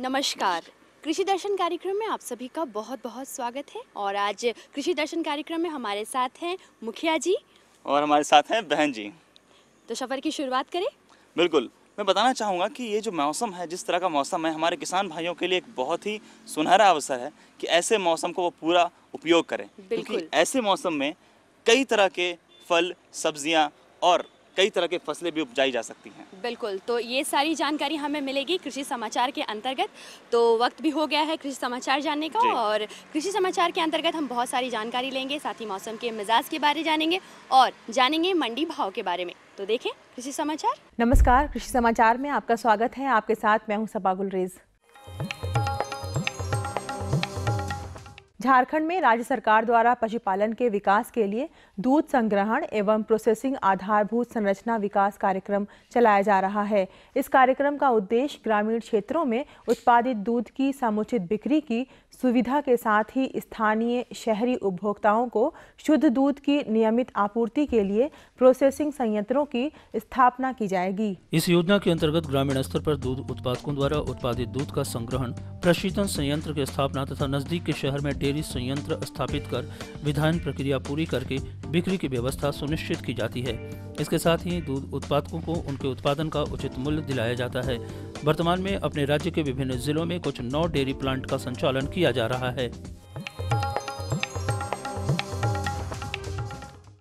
नमस्कार। कृषि दर्शन कार्यक्रम में आप सभी का बहुत बहुत स्वागत है। और आज कृषि दर्शन कार्यक्रम में हमारे साथ हैं मुखिया जी और हमारे साथ हैं बहन जी। तो सफ़र की शुरुआत करें। बिल्कुल, मैं बताना चाहूँगा कि ये जो मौसम है, जिस तरह का मौसम है, हमारे किसान भाइयों के लिए एक बहुत ही सुनहरा अवसर है कि ऐसे मौसम को वो पूरा उपयोग करें, क्योंकि ऐसे मौसम में कई तरह के फल, सब्जियाँ और कई तरह के फसलें भी उपजाई जा सकती हैं। बिल्कुल, तो ये सारी जानकारी हमें मिलेगी कृषि समाचार के अंतर्गत। तो वक्त भी हो गया है कृषि समाचार जानने का, और कृषि समाचार के अंतर्गत हम बहुत सारी जानकारी लेंगे, साथ ही मौसम के मिजाज के बारे जानेंगे और जानेंगे मंडी भाव के बारे में। तो देखें कृषि समाचार। नमस्कार, कृषि समाचार में आपका स्वागत है। आपके साथ मैं हूं सबा गुलरेज। झारखंड में राज्य सरकार द्वारा पशुपालन के विकास के लिए दूध संग्रहण एवं प्रोसेसिंग आधारभूत संरचना विकास कार्यक्रम चलाया जा रहा है। इस कार्यक्रम का उद्देश्य ग्रामीण क्षेत्रों में उत्पादित दूध की समुचित बिक्री की सुविधा के साथ ही स्थानीय शहरी उपभोक्ताओं को शुद्ध दूध की नियमित आपूर्ति के लिए प्रोसेसिंग संयंत्रों की स्थापना की जाएगी। इस योजना के अंतर्गत ग्रामीण स्तर पर दूध उत्पादकों द्वारा उत्पादित दूध का संग्रहण, प्रशीतन संयंत्र की स्थापना तथा नजदीक के शहर में डेयरी संयंत्र स्थापित कर विधायन प्रक्रिया पूरी करके बिक्री की व्यवस्था सुनिश्चित की जाती है। इसके साथ ही दूध उत्पादकों को उनके उत्पादन का उचित मूल्य दिलाया जाता है। वर्तमान में अपने राज्य के विभिन्न जिलों में कुछ 9 डेयरी प्लांट का संचालन किया जा रहा है।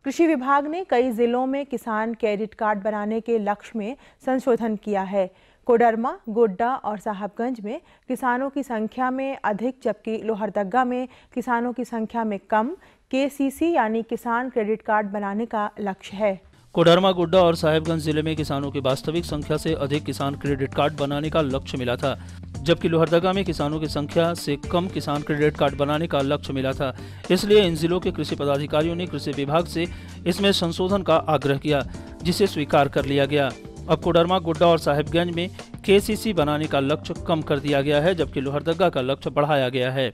कृषि विभाग ने कई जिलों में किसान क्रेडिट कार्ड बनाने के लक्ष्य में संशोधन किया है। कोडरमा, गोड्डा और साहबगंज में किसानों की संख्या में अधिक, जबकि लोहरदगा में किसानों की संख्या में कम केसीसी यानी किसान क्रेडिट कार्ड बनाने का लक्ष्य है। कोडरमा, गोड्डा और साहिबगंज जिले में किसानों की वास्तविक संख्या से अधिक किसान क्रेडिट कार्ड बनाने का लक्ष्य मिला था, जबकि लोहरदगा में किसानों की संख्या से कम किसान क्रेडिट कार्ड बनाने का लक्ष्य मिला था। इसलिए इन जिलों के कृषि पदाधिकारियों ने कृषि विभाग से इसमें संशोधन का आग्रह किया, जिसे स्वीकार कर लिया गया। अब कोडरमा, गोड्डा और साहिबगंज में केसीसी बनाने का लक्ष्य कम कर दिया गया है, जबकि लोहरदगा का लक्ष्य बढ़ाया गया है।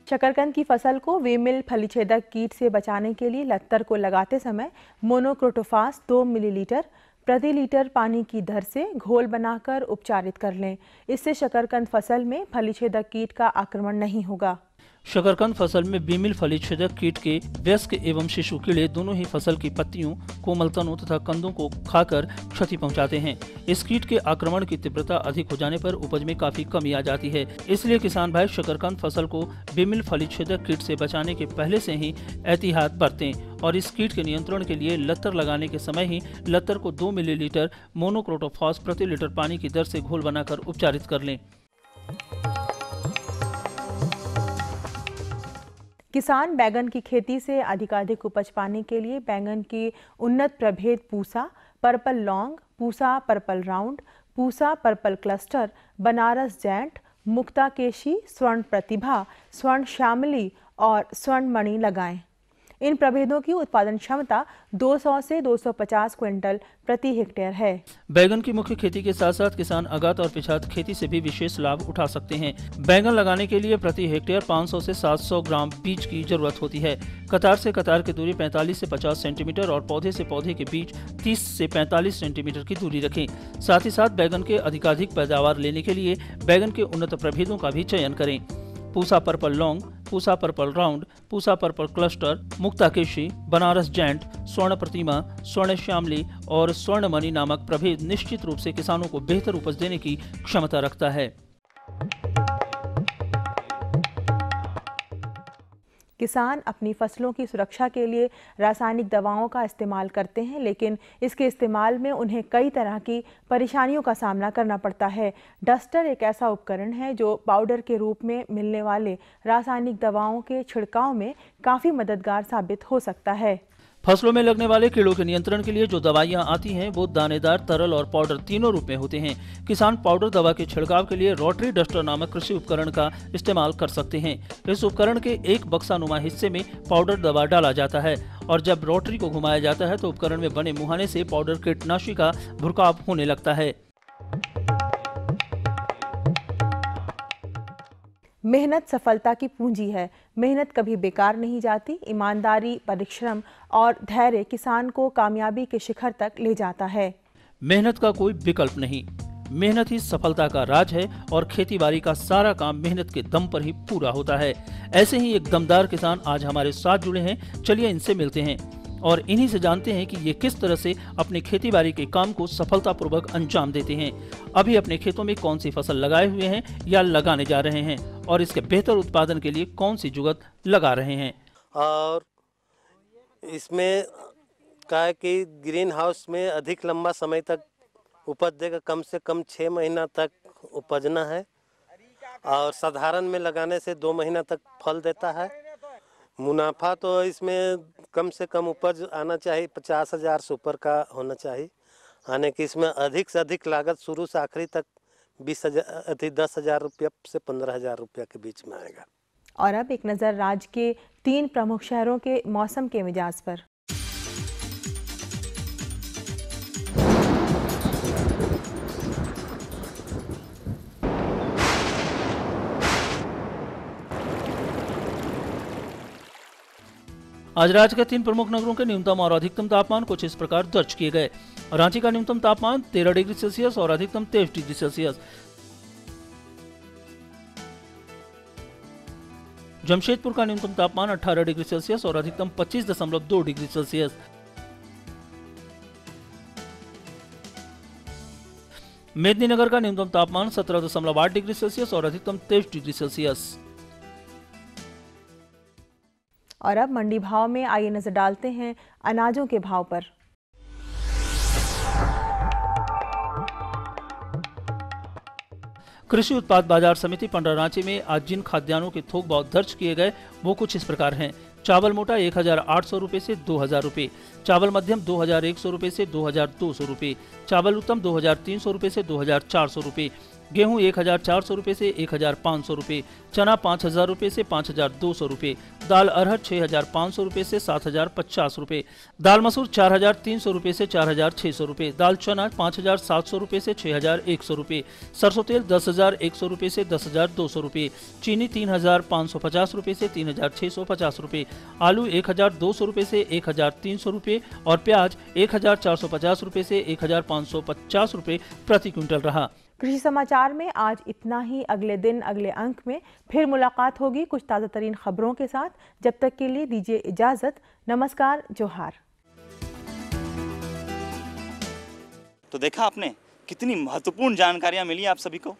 शकरकंद की फसल को वीमिल फलीछेदक कीट से बचाने के लिए लत्तर को लगाते समय मोनोक्रोटोफास 2 मिलीलीटर प्रति लीटर पानी की दर से घोल बनाकर उपचारित कर लें। इससे शकरकंद फसल में फलीछेदक कीट का आक्रमण नहीं होगा। शकरकंद फसल में बीमिल फलीछेदक कीट के वयस्क एवं शिशु कीड़े दोनों ही फसल की पत्तियों, कोमल तनों तथा कंदों को खाकर क्षति पहुंचाते हैं। इस कीट के आक्रमण की तीव्रता अधिक हो जाने पर उपज में काफी कमी आ जाती है। इसलिए किसान भाई शकरकंद फसल को बीमिल फलीछेदक कीट से बचाने के पहले से ही एहतियात बरतें और इस कीट के नियंत्रण के लिए लत्तर लगाने के समय ही लत्तर को 2 मिलीलीटर मोनोक्रोटोफॉस प्रति लीटर पानी की दर से घोल बनाकर उपचारित कर लें। किसान बैंगन की खेती से अधिकाधिक उपज पाने के लिए बैंगन की उन्नत प्रभेद Pusa, purple long, Pusa purple round, Pusa purple cluster, Banaras giant, Muktakeshi, Swarna Pratibha, स्वर्ण श्यामली और स्वर्ण मणि लगाएं। इन प्रभेदों की उत्पादन क्षमता 200 से 250 क्विंटल प्रति हेक्टेयर है। बैंगन की मुख्य खेती के साथ साथ किसान आगात और पिछात खेती से भी विशेष लाभ उठा सकते हैं। बैंगन लगाने के लिए प्रति हेक्टेयर 500 से 700 ग्राम बीज की जरूरत होती है। कतार से कतार की दूरी 45 से 50 सेंटीमीटर और पौधे से पौधे के बीच 30 से 45 सेंटीमीटर की दूरी रखें। साथ ही साथ बैंगन के अधिकाधिक पैदावार लेने के लिए बैंगन के उन्नत प्रभेदों का भी चयन करें। Pusa purple long, Pusa purple round, Pusa purple cluster, Muktakeshi, Banaras giant, Swarna Pratima, स्वर्ण श्यामली और स्वर्ण मणि नामक प्रभेद निश्चित रूप से किसानों को बेहतर उपज देने की क्षमता रखता है। किसान अपनी फसलों की सुरक्षा के लिए रासायनिक दवाओं का इस्तेमाल करते हैं, लेकिन इसके इस्तेमाल में उन्हें कई तरह की परेशानियों का सामना करना पड़ता है। डस्टर एक ऐसा उपकरण है जो पाउडर के रूप में मिलने वाले रासायनिक दवाओं के छिड़काव में काफ़ी मददगार साबित हो सकता है। फसलों में लगने वाले कीड़ों के नियंत्रण के लिए जो दवाइयां आती हैं वो दानेदार, तरल और पाउडर तीनों रूप में होते हैं। किसान पाउडर दवा के छिड़काव के लिए रोटरी डस्टर नामक कृषि उपकरण का इस्तेमाल कर सकते हैं। इस उपकरण के एक बक्सानुमा हिस्से में पाउडर दवा डाला जाता है और जब रोटरी को घुमाया जाता है तो उपकरण में बने मुहाने से पाउडर कीटनाशी का भुरकाव होने लगता है। मेहनत सफलता की पूंजी है। मेहनत कभी बेकार नहीं जाती। ईमानदारी, परिश्रम और धैर्य किसान को कामयाबी के शिखर तक ले जाता है। मेहनत का कोई विकल्प नहीं, मेहनत ही सफलता का राज है और खेतीबाड़ी का सारा काम मेहनत के दम पर ही पूरा होता है। ऐसे ही एक दमदार किसान आज हमारे साथ जुड़े हैं, चलिए इनसे मिलते हैं और इन्हीं से जानते हैं कि ये किस तरह से अपने खेतीबाड़ी के काम को सफलतापूर्वक अंजाम देते हैं। अभी अपने खेतों में कौन सी फसल लगाए हुए हैं या लगाने जा रहे हैं और इसके बेहतर उत्पादन के लिए कौन सी जुगत लगा रहे हैं। और इसमें क्या है कि ग्रीन हाउस में अधिक लंबा समय तक उपज देगा, कम से कम 6 महीना तक उपजना है और साधारण में लगाने से 2 महीना तक फल देता है। मुनाफा तो इसमें कम से कम उपज आना चाहिए 50,000 से ऊपर का होना चाहिए, आने की इसमें अधिक से अधिक लागत शुरू से आखिरी तक 10,000 रुपया से 15,000 रुपया के बीच में आएगा। और अब एक नज़र राज्य के 3 प्रमुख शहरों के मौसम के मिजाज पर। आज राज्य के 3 प्रमुख नगरों के न्यूनतम और अधिकतम तापमान कुछ इस प्रकार दर्ज किए गए। रांची का न्यूनतम तापमान 13 डिग्री सेल्सियस और अधिकतम 23 डिग्री सेल्सियस। जमशेदपुर का न्यूनतम तापमान 18 डिग्री सेल्सियस और अधिकतम 25.2 डिग्री सेल्सियस। मेदिनीनगर का न्यूनतम तापमान 17.8 डिग्री सेल्सियस और अधिकतम 23 डिग्री सेल्सियस। और अब मंडी भाव में आइए नजर डालते हैं अनाजों के भाव पर। कृषि उत्पाद बाजार समिति पंडरा रांची में आज जिन खाद्यान्नों के थोक भाव दर्ज किए गए वो कुछ इस प्रकार हैं। चावल मोटा 1,800 रुपये से 2,000 रुपये, चावल मध्यम 2,100 रुपये से 2,200 रुपये, चावल उत्तम 2,300 रुपये से 2,400 रुपये, गेहूं 1,400 रुपये से 1,500 रुपये, चना 5,000 रुपये से 5,200 रुपये, दाल अरहर 6,500 रुपये से 7,050 रुपये, दाल मसूर 4,300 रुपये से 4,600 रुपये, दाल चना 5,700 रुपये से 6,100 रुपये, सरसों तेल 10,100 रुपये से 10,200 रुपये, चीनी 3,550 रुपये से 3,650 रुपये, आलू 1,200 रुपये से 1,300 रुपये और प्याज 1,450 रुपये से 1,550 रुपये प्रति क्विंटल रहा। कृषि समाचार में आज इतना ही। अगले दिन अगले अंक में फिर मुलाकात होगी कुछ ताज़ा तरीन खबरों के साथ। जब तक के लिए दीजिए इजाज़त। नमस्कार, जोहार। तो देखा आपने कितनी महत्वपूर्ण जानकारियां मिली आप सभी को।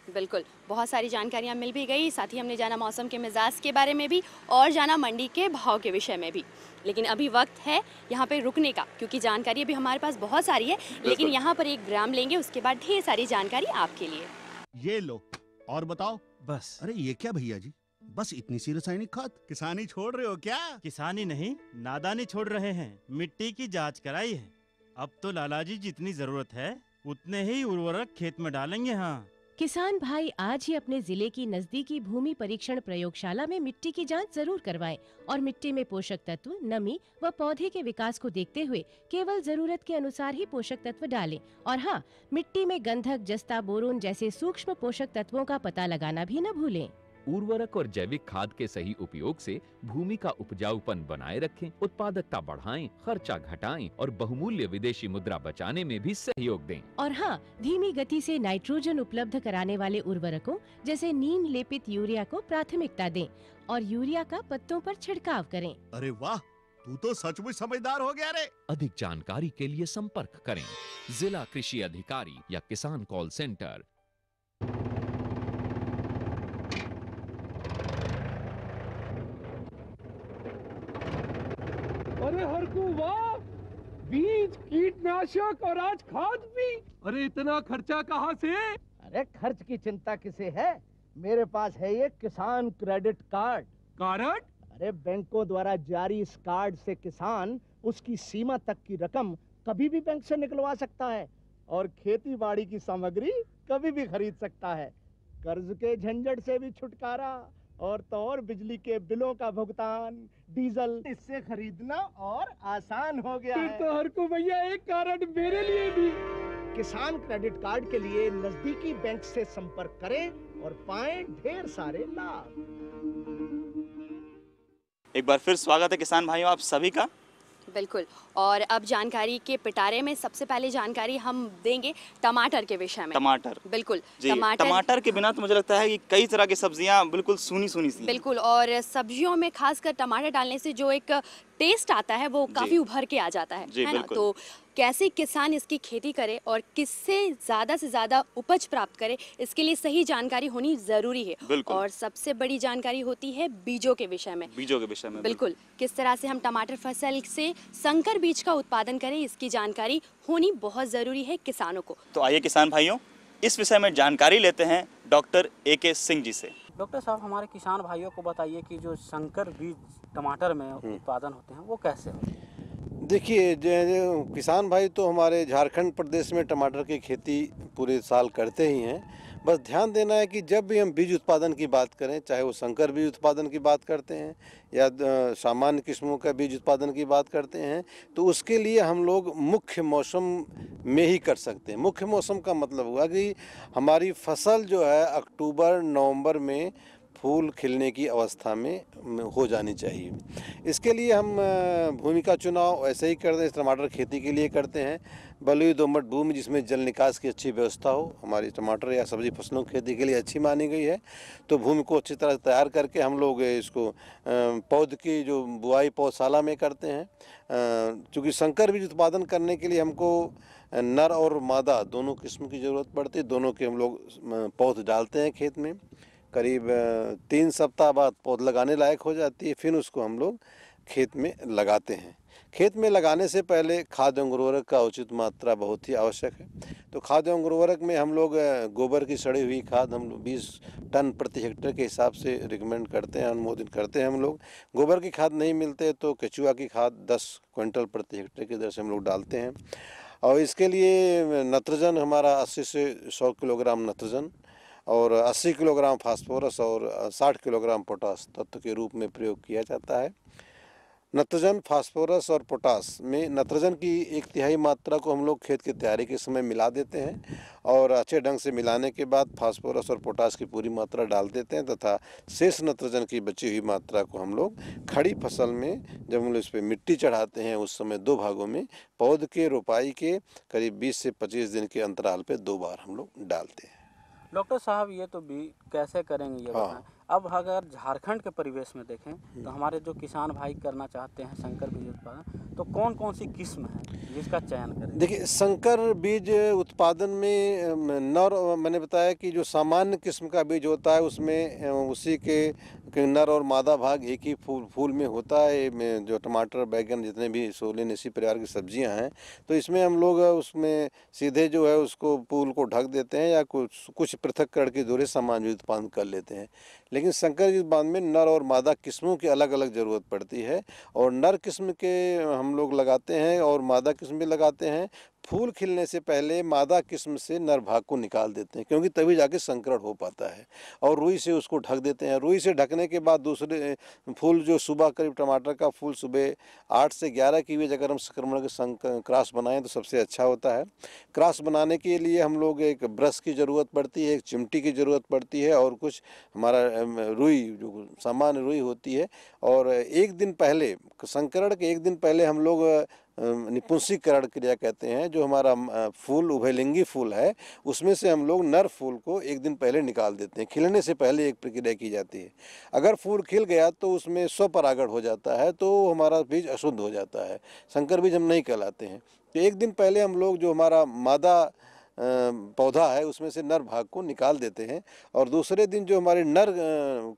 बिल्कुल, बहुत सारी जानकारियां मिल भी गई, साथ ही हमने जाना मौसम के मिजाज के बारे में भी और जाना मंडी के भाव के विषय में भी। लेकिन अभी वक्त है यहाँ पे रुकने का, क्योंकि जानकारी अभी हमारे पास बहुत सारी है, लेकिन यहाँ पर एक विराम लेंगे, उसके बाद ढेर सारी जानकारी आपके लिए। ये लो और बताओ। बस। अरे ये क्या भैया जी, बस इतनी सी रासायनिक खाद? किसानी छोड़ रहे हो क्या? किसानी नहीं, नादानी छोड़ रहे हैं। मिट्टी की जांच कराई है, अब तो लालाजी जितनी जरूरत है उतने ही उर्वरक खेत में डालेंगे। हाँ, किसान भाई आज ही अपने जिले की नजदीकी भूमि परीक्षण प्रयोगशाला में मिट्टी की जांच जरूर करवाएं और मिट्टी में पोषक तत्व, नमी व पौधे के विकास को देखते हुए केवल जरूरत के अनुसार ही पोषक तत्व डालें। और हाँ, मिट्टी में गंधक, जस्ता, बोरोन जैसे सूक्ष्म पोषक तत्वों का पता लगाना भी न भूलें। उर्वरक और जैविक खाद के सही उपयोग से भूमि का उपजाऊपन बनाए रखें, उत्पादकता बढ़ाएं, खर्चा घटाएं और बहुमूल्य विदेशी मुद्रा बचाने में भी सहयोग दें। और हाँ, धीमी गति से नाइट्रोजन उपलब्ध कराने वाले उर्वरकों जैसे नीम लेपित यूरिया को प्राथमिकता दें और यूरिया का पत्तों पर छिड़काव करें। अरे वाह, तू तो सचमुच समझदार हो गया रे। अधिक जानकारी के लिए संपर्क करें जिला कृषि अधिकारी या किसान कॉल सेंटर। अरे हरकू वाह, बीज, कीटनाशक और आज खाद भी। अरे इतना खर्चा कहाँ से? अरे खर्च की चिंता किसे है, मेरे पास है ये किसान क्रेडिट कार्ड। कार्ड? अरे बैंकों द्वारा जारी इस कार्ड से किसान उसकी सीमा तक की रकम कभी भी बैंक से निकलवा सकता है और खेती बाड़ी की सामग्री कभी भी खरीद सकता है। कर्ज के झंझट से भी छुटकारा और तो और बिजली के बिलों का भुगतान, डीजल इससे खरीदना और आसान हो गया है। तो हर को भैया एक कार्ड मेरे लिए भी। किसान क्रेडिट कार्ड के लिए नजदीकी बैंक से संपर्क करें और पाएं ढेर सारे लाभ। एक बार फिर स्वागत है किसान भाइयों आप सभी का। बिल्कुल। और अब जानकारी के पिटारे में सबसे पहले जानकारी हम देंगे टमाटर के विषय में। टमाटर, बिल्कुल। जी, टमाटर के बिना तो मुझे लगता है कि कई तरह की सब्जियां बिल्कुल सूनी सूनी सी हैं। बिल्कुल, और सब्जियों में खासकर टमाटर डालने से जो एक टेस्ट आता है वो काफ़ी उभर के आ जाता है ना? तो कैसे किसान इसकी खेती करे और किससे ज़्यादा से ज़्यादा उपज प्राप्त करे, इसके लिए सही जानकारी होनी ज़रूरी है। और सबसे बड़ी जानकारी होती है बीजों के विषय में। बीजों के विषय में बिल्कुल, किस तरह से हम टमाटर फसल से संकर बीज का उत्पादन करें, इसकी जानकारी होनी बहुत ज़रूरी है किसानों को। तो आइए किसान भाइयों, इस विषय में जानकारी लेते हैं डॉक्टर AK सिंह जी से। डॉक्टर साहब, हमारे किसान भाइयों को बताइए कि जो संकर बीज टमाटर में उत्पादन होते हैं वो कैसे होते हैं? देखिए, जो किसान भाई तो हमारे झारखंड प्रदेश में टमाटर की खेती पूरे साल करते ही हैं। बस ध्यान देना है कि जब भी हम बीज उत्पादन की बात करें, चाहे वो संकर बीज उत्पादन की बात करते हैं या सामान्य किस्मों का बीज उत्पादन की बात करते हैं, तो उसके लिए हम लोग मुख्य मौसम में ही कर सकते हैं। मुख्य मौसम का मतलब हुआ कि हमारी फसल जो है अक्टूबर नवंबर में फूल खिलने की अवस्था में हो जानी चाहिए। इसके लिए हम भूमि का चुनाव ऐसे ही करते हैं, टमाटर खेती के लिए करते हैं। बलुई दोमट भूमि जिसमें जल निकास की अच्छी व्यवस्था हो, हमारी टमाटर या सब्जी फसलों की खेती के लिए अच्छी मानी गई है। तो भूमि को अच्छी तरह तैयार करके हम लोग इसको पौध की जो बुआई पौधशाला में करते हैं। चूँकि संकर बीज उत्पादन करने के लिए हमको नर और मादा दोनों किस्म की ज़रूरत पड़ती है। दोनों के हम लोग पौध डालते हैं खेत में। करीब 3 सप्ताह बाद पौध लगाने लायक हो जाती है, फिर उसको हम लोग खेत में लगाते हैं। खेत में लगाने से पहले खाद एवं उर्वरक का उचित मात्रा बहुत ही आवश्यक है। तो खाद एवं उर्वरक में हम लोग गोबर की सड़ी हुई खाद हम लोग 20 टन प्रति हेक्टेयर के हिसाब से रिकमेंड करते हैं, अनुमोदित करते हैं हम लोग। गोबर की खाद नहीं मिलते तो केचुआ की खाद 10 क्विंटल प्रति हेक्टेयर की दर से हम लोग डालते हैं। और इसके लिए नत्रजन हमारा 80 से 100 किलोग्राम नत्रजन और 80 किलोग्राम फास्फोरस और 60 किलोग्राम पोटास तत्व के रूप में प्रयोग किया जाता है। नत्रजन, फास्फोरस और पोटास में नत्रजन की 1/3 मात्रा को हम लोग खेत की तैयारी के समय मिला देते हैं और अच्छे ढंग से मिलाने के बाद फास्फोरस और पोटास की पूरी मात्रा डाल देते हैं तथा शेष नत्रजन की बची हुई मात्रा को हम लोग खड़ी फसल में जब हम लोग इस पर मिट्टी चढ़ाते हैं उस समय 2 भागों में पौध के रोपाई के करीब 20 से 25 दिन के अंतराल पर 2 बार हम लोग डालते हैं। डॉक्टर साहब, ये तो भी कैसे करेंगे ये बताएं। अब अगर झारखंड के परिवेश में देखें तो हमारे जो किसान भाई करना चाहते हैं संकर बीज उत्पादन, तो कौन कौन सी किस्म है जिसका चयन करें? देखिए, संकर बीज उत्पादन में नर, मैंने बताया कि जो सामान्य किस्म का बीज होता है उसमें उसी के नर और मादा भाग एक ही फूल में होता है। जो टमाटर, बैगन, जितने भी सोलन इसी परिवार की सब्जियां हैं, तो इसमें हम लोग उसमें सीधे जो है उसको फूल को ढक देते हैं या कुछ पृथक्करण की दूरी सामान्य उत्पादन कर लेते हैं। लेकिन संकर बीज उत्पादन में नर और मादा किस्मों की अलग अलग ज़रूरत पड़ती है और नर किस्म के हम लोग लगाते हैं और मादा किस्म भी लगाते हैं। फूल खिलने से पहले मादा किस्म से नर भाग को निकाल देते हैं क्योंकि तभी जाके संकरण हो पाता है और रुई से उसको ढक देते हैं। रुई से ढकने के बाद दूसरे फूल जो सुबह करीब टमाटर का फूल सुबह 8 से 11 की बीच अगर हम संक्रमण के क्रॉस बनाएं तो सबसे अच्छा होता है। क्रॉस बनाने के लिए हम लोग एक ब्रश की ज़रूरत पड़ती है, एक चिमटी की ज़रूरत पड़ती है और कुछ हमारा रुई जो सामान्य रुई होती है। और एक दिन पहले, संकरण के एक दिन पहले हम लोग निपुंसीकरण क्रिया कहते हैं, जो हमारा फूल उभयलिंगी फूल है उसमें से हम लोग नर फूल को एक दिन पहले निकाल देते हैं। खिलने से पहले एक प्रक्रिया की जाती है। अगर फूल खिल गया तो उसमें स्वपरागण हो जाता है तो हमारा बीज अशुद्ध हो जाता है, संकर बीज हम नहीं कहलाते हैं। तो एक दिन पहले हम लोग जो हमारा मादा पौधा है उसमें से नर भाग को निकाल देते हैं और दूसरे दिन जो हमारे नर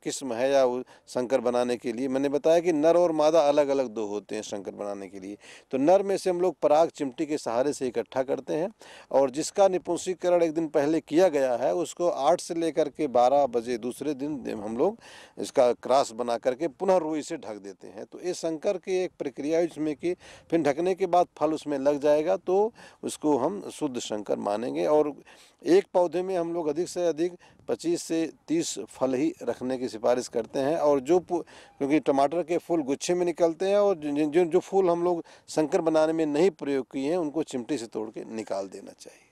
किस्म है या संकर बनाने के लिए, मैंने बताया कि नर और मादा अलग अलग 2 होते हैं संकर बनाने के लिए, तो नर में से हम लोग पराग चिमटी के सहारे से इकट्ठा करते हैं और जिसका निपुंसीकरण एक दिन पहले किया गया है उसको 8 से लेकर के 12 बजे दूसरे दिन हम लोग इसका क्रॉस बना करके पुनः रुई से ढक देते हैं। तो ये संकर की एक प्रक्रिया है जिसमें कि फिर ढकने के बाद फल उसमें लग जाएगा तो उसको हम शुद्ध संकर मानेंगे। और एक पौधे में हम लोग अधिक से अधिक 25 से 30 फल ही रखने की सिफारिश करते हैं और क्योंकि टमाटर के फूल गुच्छे में निकलते हैं और जो फूल हम लोग संकर बनाने में नहीं प्रयोग किए हैं उनको चिमटी से तोड़ के निकाल देना चाहिए।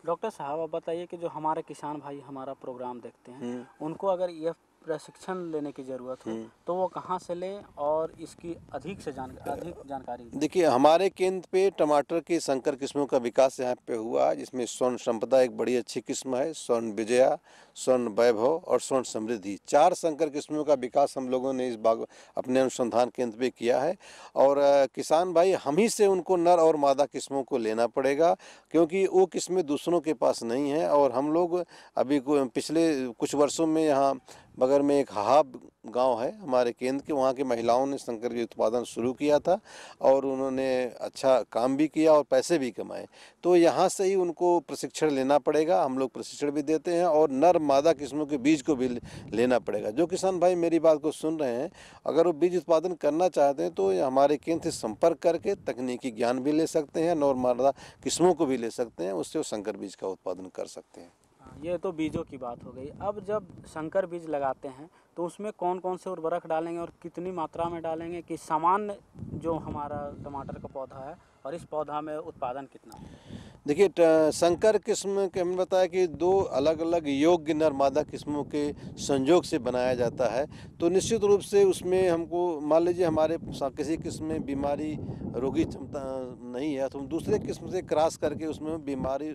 डॉक्टर साहब, आप बताइए कि जो हमारे किसान भाई हमारा प्रोग्राम देखते हैं उनको अगर यह प्रशिक्षण लेने की ज़रूरत हो तो वो कहाँ से लें और इसकी अधिक जानकारी दें? देखिए, हमारे केंद्र पे टमाटर की संकर किस्मों का विकास यहाँ पे हुआ है, जिसमें स्वर्ण संपदा एक बड़ी अच्छी किस्म है, स्वर्ण विजया, स्वर्ण वैभव और स्वर्ण समृद्धि, 4 संकर किस्मों का विकास हम लोगों ने इस बाग अपने अनुसंधान केंद्र पे किया है। और किसान भाई हम ही से उनको नर और मादा किस्मों को लेना पड़ेगा, क्योंकि वो किस्में दूसरों के पास नहीं हैं। और हम लोग अभी पिछले कुछ वर्षों में यहाँ बगल में एक हाहाब गांव है हमारे केंद्र के, वहाँ की महिलाओं ने संकर बीज उत्पादन शुरू किया था और उन्होंने अच्छा काम भी किया और पैसे भी कमाए। तो यहाँ से ही उनको प्रशिक्षण लेना पड़ेगा, हम लोग प्रशिक्षण भी देते हैं और नर मादा किस्मों के बीज को भी लेना पड़ेगा। जो किसान भाई मेरी बात को सुन रहे हैं, अगर वो बीज उत्पादन करना चाहते हैं तो हमारे केंद्र से संपर्क करके तकनीकी ज्ञान भी ले सकते हैं, नर मादा किस्मों को भी ले सकते हैं, उससे वो संकर बीज का उत्पादन कर सकते हैं। ये तो बीजों की बात हो गई। अब जब संकर बीज लगाते हैं तो उसमें कौन कौन से उर्वरक डालेंगे और कितनी मात्रा में डालेंगे कि सामान्य जो हमारा टमाटर का पौधा है और इस पौधा में उत्पादन कितना? देखिए, संकर किस्म के हमने बताया कि 2 अलग अलग योग्य नर मादा किस्मों के संयोग से बनाया जाता है। तो निश्चित रूप से उसमें हमको मान लीजिए हमारे किसी किस्म में बीमारी रोगी क्षमता नहीं है तो हम दूसरे किस्म से क्रॉस करके उसमें बीमारी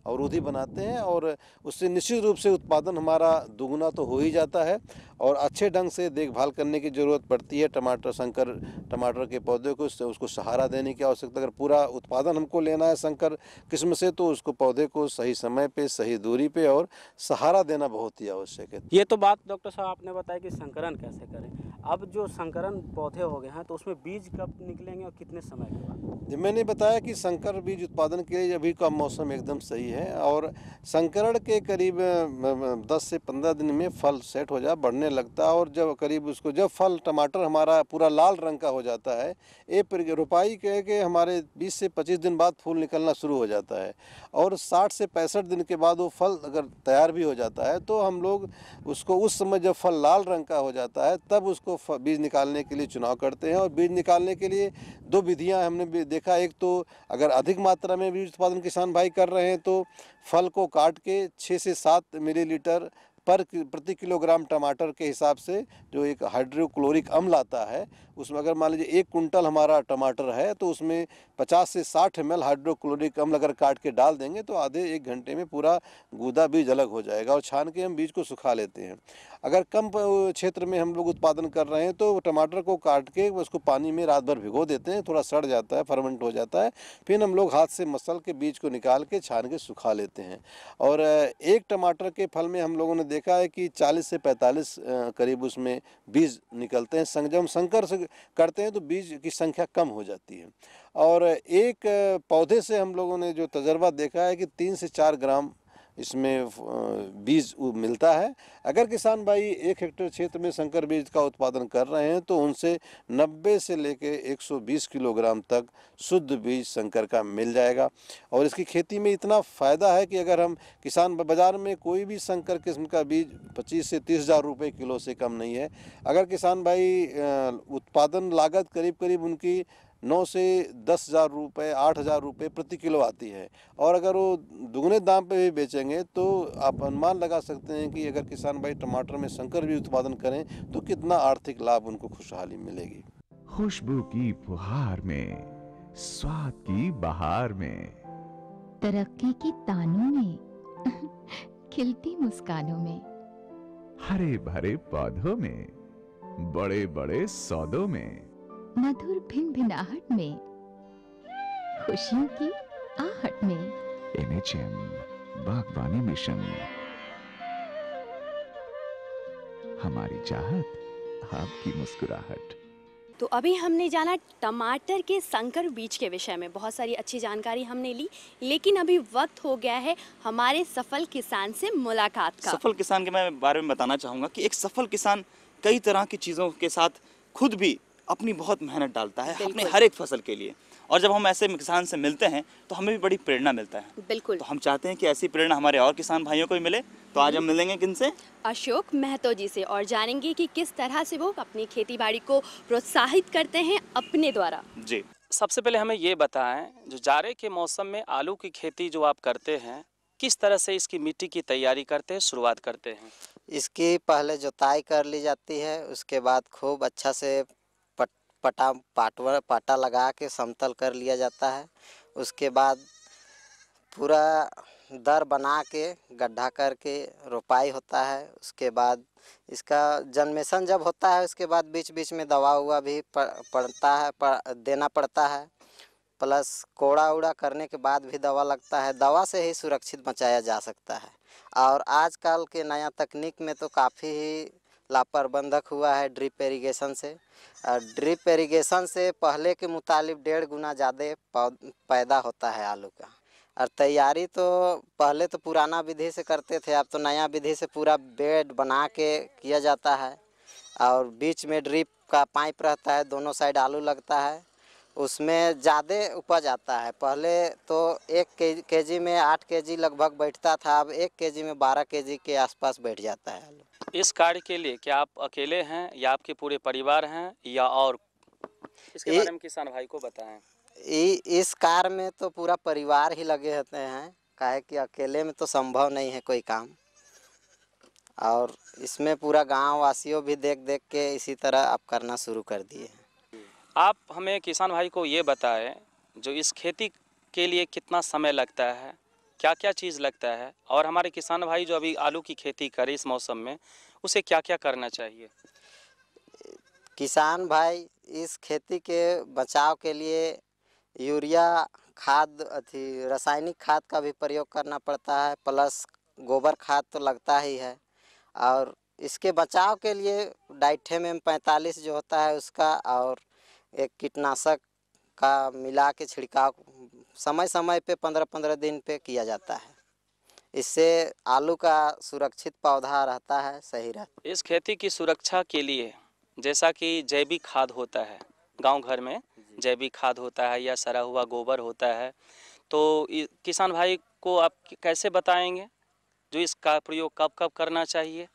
अवरोधी बनाते हैं और उससे निश्चित रूप से उत्पादन हमारा दुगुना तो हो ही जाता है। और अच्छे ढंग से देखभाल करने की ज़रूरत पड़ती है संकर टमाटर के पौधे को, उसको सहारा देने की आवश्यकता। अगर पूरा उत्पादन हमको लेना है संकर किस्म से तो उसको पौधे को सही समय पे, सही दूरी पे और सहारा देना बहुत ही आवश्यक है। ये तो बात डॉक्टर साहब आपने बताया कि संकरण कैसे करें। अब जो संकरण पौधे हो गए हैं तो उसमें बीज कब निकलेंगे और कितने समय के बाद? मैंने बताया कि संकर बीज उत्पादन के लिए अभी का मौसम एकदम सही है और संकरण के करीब 10 से 15 दिन में फल सेट हो जाए, बढ़ने लगता है। और जब करीब उसको जब फल टमाटर हमारा पूरा लाल रंग का हो जाता है, रोपाई के हमारे 20 से 25 दिन बाद फूल निकलना शुरू हो जाता है और 60 से 65 दिन के बाद वो फल अगर तैयार भी हो जाता है तो हम लोग उसको उस समय जब फल लाल रंग का हो जाता है तब उसको बीज निकालने के लिए चुनाव करते हैं। और बीज निकालने के लिए 2 विधियां हमने भी देखा। एक तो अगर अधिक मात्रा में बीज उत्पादन किसान भाई कर रहे हैं तो फल को काट के 6 से 7 मिलीलीटर प्रति किलोग्राम टमाटर के हिसाब से जो एक हाइड्रोक्लोरिक अम्ल आता है, उसमें अगर मान लीजिए 1 कुंटल हमारा टमाटर है तो उसमें 50 से 60 ml हाइड्रोक्लोरिक अम्ल अगर काट के डाल देंगे तो आधे 1 घंटे में पूरा गूदा बीज अलग हो जाएगा और छान के हम बीज को सुखा लेते हैं। अगर कम क्षेत्र में हम लोग उत्पादन कर रहे हैं तो टमाटर को काट के उसको पानी में रात भर भिगो देते हैं, थोड़ा सड़ जाता है, फर्मेंट हो जाता है, फिर हम लोग हाथ से मसल के बीज को निकाल के छान के सुखा लेते हैं। और एक टमाटर के फल में हम लोगों ने देखा है कि 40 से 45 करीब उसमें बीज निकलते हैं। जब हम संकर से करते हैं तो बीज की संख्या कम हो जाती है। और एक पौधे से हम लोगों ने जो तजर्बा देखा है कि 3 से 4 ग्राम इसमें बीज मिलता है। अगर किसान भाई 1 हेक्टेयर क्षेत्र में संकर बीज का उत्पादन कर रहे हैं तो उनसे 90 से लेके 120 किलोग्राम तक शुद्ध बीज संकर का मिल जाएगा। और इसकी खेती में इतना फ़ायदा है कि अगर हम किसान बाज़ार में कोई भी संकर किस्म का बीज 25 से 30 हज़ार रुपये किलो से कम नहीं है। अगर किसान भाई उत्पादन लागत करीब करीब उनकी 9 से 10 हज़ार रुपये, 8 हज़ार रुपये प्रति किलो आती है और अगर वो दुगने दाम पे भी बेचेंगे तो आप अनुमान लगा सकते हैं कि अगर किसान भाई टमाटर में संकर बीज उत्पादन करें तो कितना आर्थिक लाभ उनको खुशहाली मिलेगी। खुशबू की फुहार में, स्वाद की बहार में, तरक्की की तानों में, खिलती मुस्कानों में, हरे भरे पौधों में, बड़े बड़े सौदों में, मधुर भिनभिनाहट में, खुशियों की आहट में। NHM बागवानी मिशन, हमारी चाहत, आपकी मुस्कुराहट। तो अभी हमने जाना टमाटर के संकर बीज के विषय में, बहुत सारी अच्छी जानकारी हमने ली, लेकिन अभी वक्त हो गया है हमारे सफल किसान से मुलाकात का। सफल किसान के मैं बारे में बताना चाहूँगा कि एक सफल किसान कई तरह की चीज़ों के साथ खुद भी अपनी बहुत मेहनत डालता है अपने हर एक फसल के लिए। और जब हम ऐसे किसान से मिलते हैं तो हमें भी बड़ी प्रेरणा मिलता है। बिल्कुल। तो हम चाहते हैं कि ऐसी प्रेरणा हमारे और किसान भाइयों को भी मिले। तो आज हम मिलेंगे किनसे? अशोक महतो जी से, और जानेंगे कि किस तरह से वो अपनी खेती बाड़ी को प्रोत्साहित करते हैं अपने द्वारा। जी, सबसे पहले हमें ये बताएं, जो जाड़े के मौसम में आलू की खेती जो आप करते हैं, किस तरह से इसकी मिट्टी की तैयारी करते हैं, शुरुआत करते हैं? इसकी पहले जुताई कर ली जाती है, उसके बाद खूब अच्छा से पाटा लगा के समतल कर लिया जाता है। उसके बाद पूरा दर बना के गड्ढा करके रोपाई होता है। उसके बाद इसका जन्मेशन जब होता है उसके बाद बीच बीच में दवा हुआ भी पड़ता है, देना पड़ता है। प्लस कोड़ा उड़ा करने के बाद भी दवा लगता है। दवा से ही सुरक्षित बचाया जा सकता है। और आजकल के नया तकनीक में तो काफ़ी ही लाभ प्रबंधक हुआ है ड्रिप इरिगेशन से। ड्रिप इरिगेशन से पहले के मुताबिक 1.5 गुना ज़्यादा पैदा होता है आलू का। और तैयारी तो पहले तो पुराना विधि से करते थे, अब तो नया विधि से पूरा बेड बना के किया जाता है। और बीच में ड्रिप का पाइप रहता है, दोनों साइड आलू लगता है, उसमें ज़्यादा उपज आता है। पहले तो 1 केजी में 8 केजी लगभग बैठता था, अब 1 केजी में 12 केजी के आसपास बैठ जाता है आलू। इस कार्य के लिए क्या आप अकेले हैं या आपके पूरे परिवार हैं या और? इसके बारे में किसान भाई को बताएं। इस कार्य में तो पूरा परिवार ही लगे होते हैं, काहे कि अकेले में तो संभव नहीं है कोई काम। और इसमें पूरा गांव वासियों भी देख देख के इसी तरह अब करना शुरू कर दिए हैं। आप हमें किसान भाई को ये बताएं, जो इस खेती के लिए कितना समय लगता है, क्या क्या चीज़ लगता है, और हमारे किसान भाई जो अभी आलू की खेती करे इस मौसम में उसे क्या क्या करना चाहिए? किसान भाई इस खेती के बचाव के लिए यूरिया खाद रासायनिक खाद का भी प्रयोग करना पड़ता है, प्लस गोबर खाद तो लगता ही है। और इसके बचाव के लिए डाइथेम 45 जो होता है उसका और एक कीटनाशक का मिला के छिड़काव समय समय पे 15-15 दिन पे किया जाता है। इससे आलू का सुरक्षित पौधा रहता है, सही रहता है। इस खेती की सुरक्षा के लिए जैसा कि जैविक खाद होता है, गांव घर में जैविक खाद होता है या सड़ा हुआ गोबर होता है, तो किसान भाई को आप कैसे बताएंगे जो इसका प्रयोग कब कब करना चाहिए?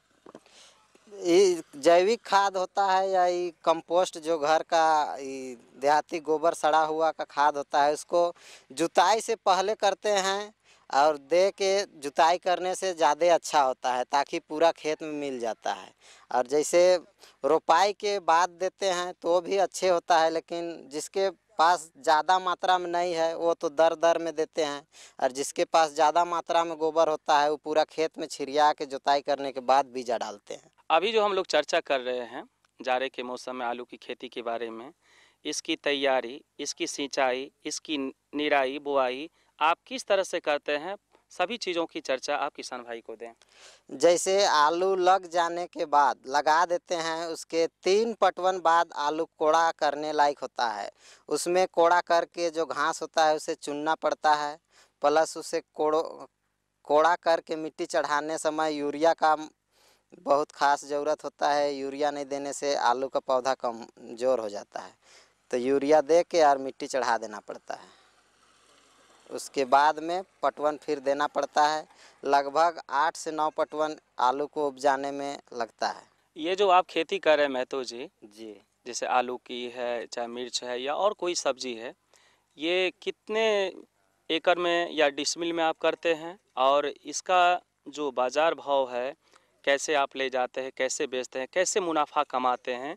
ये जैविक खाद होता है या ये कंपोस्ट जो घर का देहाती गोबर सड़ा हुआ का खाद होता है, उसको जुताई से पहले करते हैं और दे के जुताई करने से ज़्यादा अच्छा होता है, ताकि पूरा खेत में मिल जाता है। और जैसे रोपाई के बाद देते हैं तो भी अच्छे होता है, लेकिन जिसके पास ज़्यादा मात्रा में नहीं है वो तो दर दर में देते हैं, और जिसके पास ज़्यादा मात्रा में गोबर होता है वो पूरा खेत में छिड़िया के जुताई करने के बाद बीजा डालते हैं। अभी जो हम लोग चर्चा कर रहे हैं जाड़े के मौसम में आलू की खेती के बारे में, इसकी तैयारी, इसकी सिंचाई, इसकी निराई बुआई आप किस तरह से करते हैं, सभी चीज़ों की चर्चा आप किसान भाई को दें। जैसे आलू लग जाने के बाद लगा देते हैं, उसके 3 पटवन बाद आलू कोड़ा करने लायक होता है। उसमें कोड़ा करके जो घास होता है उसे चुनना पड़ता है, प्लस उसे कोड़ा करके मिट्टी चढ़ाने समय यूरिया का बहुत खास ज़रूरत होता है। यूरिया नहीं देने से आलू का पौधा कमज़ोर हो जाता है, तो यूरिया दे के और मिट्टी चढ़ा देना पड़ता है। उसके बाद में पटवन फिर देना पड़ता है। लगभग 8 से 9 पटवन आलू को उपजाने में लगता है। ये जो आप खेती कर रहे हैं महतो जी, जैसे आलू की है, चाहे मिर्च है या और कोई सब्जी है, ये कितने एकड़ में या डिसमिल में आप करते हैं, और इसका जो बाज़ार भाव है कैसे आप ले जाते हैं, कैसे बेचते हैं, कैसे मुनाफा कमाते हैं,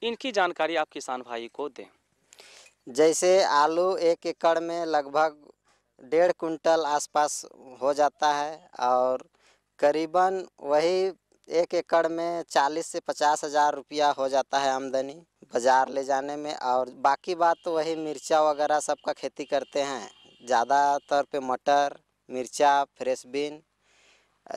इनकी जानकारी आप किसान भाई को दें। जैसे आलू 1 एकड़ में लगभग 1.5 कुंटल आसपास हो जाता है, और करीबन वही 1 एकड़ में 40 से 50 हज़ार रुपया हो जाता है आमदनी बाज़ार ले जाने में। और बाकी बात तो वही मिर्चा वगैरह सबका खेती करते हैं, ज़्यादातर पे मटर, मिर्चा, फ्रेश बीन।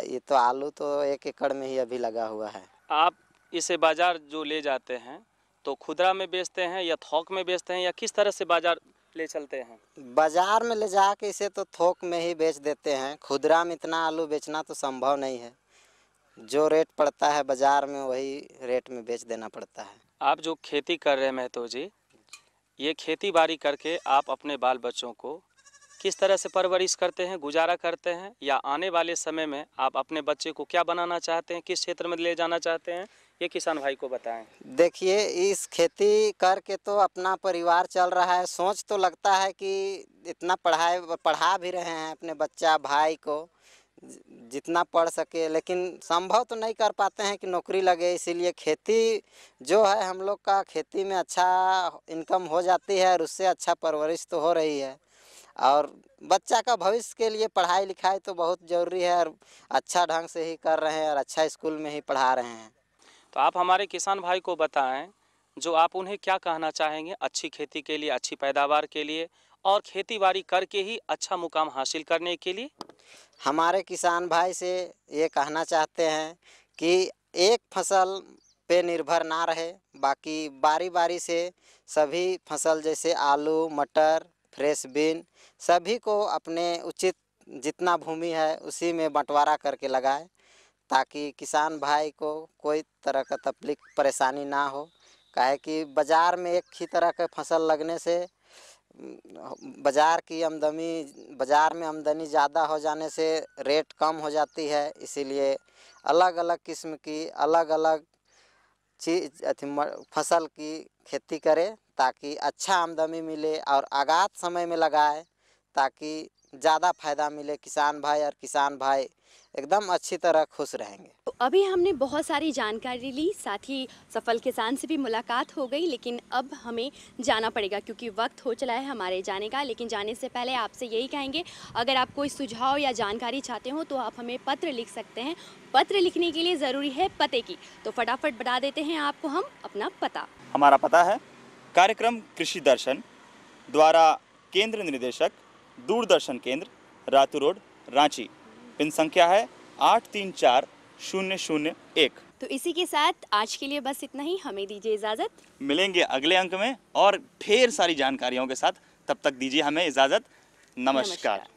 ये तो आलू तो 1 एकड़ में ही अभी लगा हुआ है। आप इसे बाज़ार जो ले जाते हैं तो खुदरा में बेचते हैं या थोक में बेचते हैं, या किस तरह से बाज़ार ले चलते हैं? बाज़ार में ले जा के इसे तो थोक में ही बेच देते हैं। खुदरा में इतना आलू बेचना तो संभव नहीं है। जो रेट पड़ता है बाज़ार में वही रेट में बेच देना पड़ता है। आप जो खेती कर रहे हैं महतो जी, ये खेती बाड़ी करके आप अपने बाल बच्चों को किस तरह से परवरिश करते हैं, गुजारा करते हैं, या आने वाले समय में आप अपने बच्चे को क्या बनाना चाहते हैं, किस क्षेत्र में ले जाना चाहते हैं, ये किसान भाई को बताएं। देखिए, इस खेती करके तो अपना परिवार चल रहा है। सोच तो लगता है कि इतना पढ़ा भी रहे हैं अपने बच्चा भाई को, जितना पढ़ सके, लेकिन संभव तो नहीं कर पाते हैं कि नौकरी लगे। इसीलिए खेती जो है हम लोग का, खेती में अच्छा इनकम हो जाती है और उससे अच्छा परवरिश तो हो रही है। और बच्चा का भविष्य के लिए पढ़ाई लिखाई तो बहुत ज़रूरी है और अच्छा ढंग से ही कर रहे हैं और अच्छा स्कूल में ही पढ़ा रहे हैं। तो आप हमारे किसान भाई को बताएं, जो आप उन्हें क्या कहना चाहेंगे अच्छी खेती के लिए, अच्छी पैदावार के लिए और खेती-बाड़ी करके ही अच्छा मुकाम हासिल करने के लिए? हमारे किसान भाई से ये कहना चाहते हैं कि एक फसल पे निर्भर ना रहे, बाकी बारी बारी से सभी फसल जैसे आलू, मटर, फ्रेश बीन सभी को अपने उचित जितना भूमि है उसी में बंटवारा करके लगाए, ताकि किसान भाई को कोई तरह का तकलीफ परेशानी ना हो। काहे कि बाज़ार में एक ही तरह के फसल लगने से बाज़ार में आमदनी ज़्यादा हो जाने से रेट कम हो जाती है। इसीलिए अलग अलग किस्म की अलग अलग फसल की खेती करे ताकि अच्छा आमदनी मिले और आगात समय में लगाए ताकि ज़्यादा फायदा मिले किसान भाई, और किसान भाई एकदम अच्छी तरह खुश रहेंगे। तो अभी हमने बहुत सारी जानकारी ली, साथ ही सफल किसान से भी मुलाकात हो गई, लेकिन अब हमें जाना पड़ेगा क्योंकि वक्त हो चला है हमारे जाने का। लेकिन जाने से पहले आपसे यही कहेंगे, अगर आप कोई सुझाव या जानकारी चाहते हो तो आप हमें पत्र लिख सकते हैं। पत्र लिखने के लिए ज़रूरी है पते की, तो फटाफट बता देते हैं आपको हम अपना पता। हमारा पता है कार्यक्रम कृषि दर्शन द्वारा केंद्र निदेशक दूरदर्शन केंद्र, रातू रोड, रांची। पिन संख्या है 834001। तो इसी के साथ आज के लिए बस इतना ही, हमें दीजिए इजाज़त। मिलेंगे अगले अंक में और ढेर सारी जानकारियों के साथ। तब तक दीजिए हमें इजाज़त। नमस्कार।